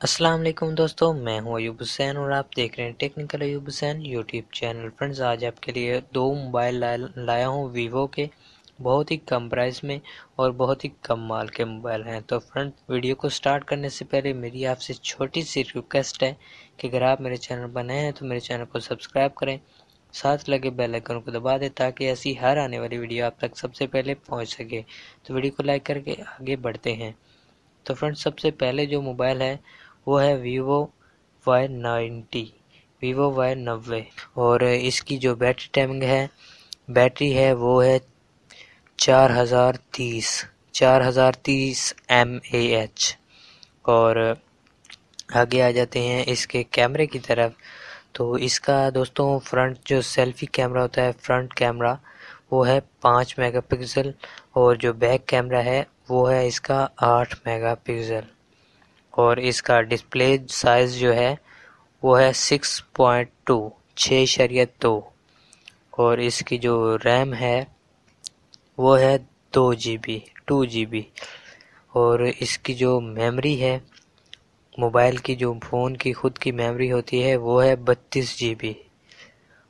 अस्सलाम वालेकुम दोस्तों, मैं हूं अयूब हुसैन और आप देख रहे हैं technical Ayub Hussain YouTube channel. Friends, आज आपके लिए दो मोबाइल लाया हूं वीवो के, बहुत ही कम प्राइस में और बहुत ही कम माल के मोबाइल हैं। तो फ्रेंड्स, वीडियो को स्टार्ट करने से पहले मेरी आपसे छोटी सी रिक्वेस्ट है कि अगर आप मेरे चैनल पर नए हैं तो मेरे चैनल को सब्सक्राइब करें, साथ लगे बेल आइकन को दबा दें ताकि ऐसी हर आने वाली वीडियो आप तक सबसे पहले पहुँच सके। तो वीडियो को लाइक करके आगे बढ़ते हैं। तो फ्रेंड्स, सबसे पहले जो मोबाइल है वो है Vivo Y90, Vivo Y90। और इसकी जो बैटरी टाइमिंग है, बैटरी है वो है 4030 mAh। और आगे आ जाते हैं इसके कैमरे की तरफ। तो इसका दोस्तों फ्रंट जो सेल्फी कैमरा होता है, फ्रंट कैमरा, वो है 5 मेगापिक्सल और जो बैक कैमरा है वो है इसका 8 मेगापिक्सल। और इसका डिस्प्ले साइज जो है वो है 6.2। और इसकी जो रैम है वो है 2 GB। और इसकी जो मेमोरी है, मोबाइल की जो फ़ोन की खुद की मेमोरी होती है वो है 32 GB।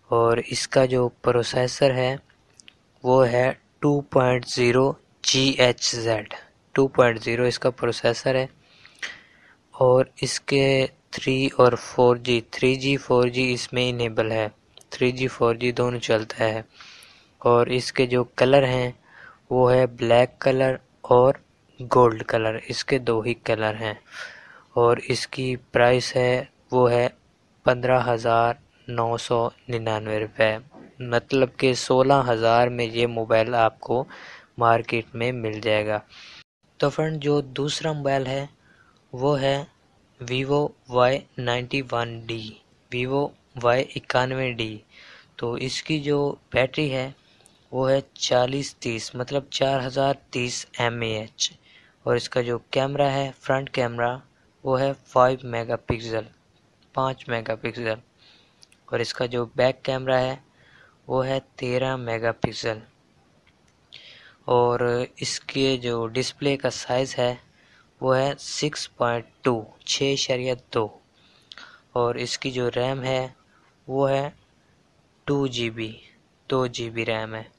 और इसका जो प्रोसेसर है वो है 2.0 GHz, 2.0 इसका प्रोसेसर है। और इसके 3G 4G इसमें इनेबल है, 3G 4G दोनों चलता है। और इसके जो कलर हैं वो है ब्लैक कलर और गोल्ड कलर, इसके दो ही कलर हैं। और इसकी प्राइस है वो है 15,999 रुपये, मतलब कि 16,000 में ये मोबाइल आपको मार्केट में मिल जाएगा। तो फ्रेंड, जो दूसरा मोबाइल है वो है Vivo Y91D, Vivo Y91D। तो इसकी जो बैटरी है वो है 4030, मतलब 4030 mAh। और इसका जो कैमरा है, फ्रंट कैमरा, वो है 5 मेगापिक्सल। और इसका जो बैक कैमरा है वो है 13 मेगापिक्सल। और इसके जो डिस्प्ले का साइज़ है वो है 6.2। और इसकी जो रैम है वो है 2 GB रैम है।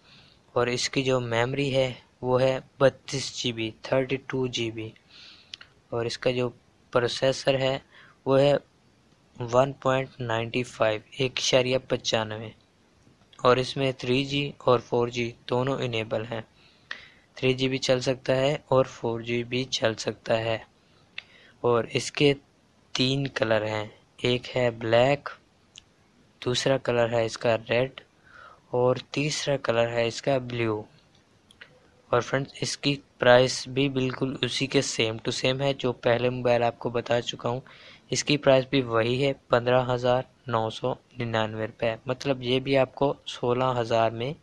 और इसकी जो मेमोरी है वो है 32 GB। और इसका जो प्रोसेसर है वो है 1.95। और इसमें 3G और 4G दोनों इनेबल हैं, 3G भी चल सकता है और 4G भी चल सकता है। और इसके 3 कलर हैं, एक है ब्लैक, दूसरा कलर है इसका रेड और तीसरा कलर है इसका ब्लू। और फ्रेंड्स, इसकी प्राइस भी बिल्कुल उसी के सेम टू सेम है जो पहले मोबाइल आपको बता चुका हूँ। इसकी प्राइस भी वही है 15,999 रुपये, मतलब ये भी आपको 16,000 में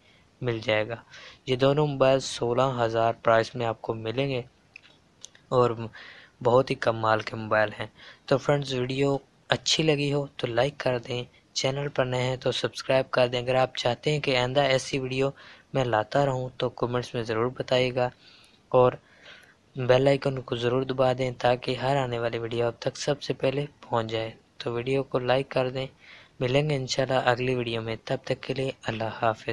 मिल जाएगा। ये दोनों मोबाइल 16,000 प्राइस में आपको मिलेंगे और बहुत ही कम माल के मोबाइल हैं। तो फ्रेंड्स, वीडियो अच्छी लगी हो तो लाइक कर दें, चैनल पर नए हैं तो सब्सक्राइब कर दें। अगर आप चाहते हैं कि आइंदा ऐसी वीडियो मैं लाता रहूं तो कमेंट्स में ज़रूर बताइएगा और बेल आइकन को ज़रूर दबा दें ताकि हर आने वाली वीडियो आप तक सबसे पहले पहुंच जाए। तो वीडियो को लाइक कर दें। मिलेंगे इंशाल्लाह अगली वीडियो में, तब तक के लिए अल्लाह हाफ़िज़।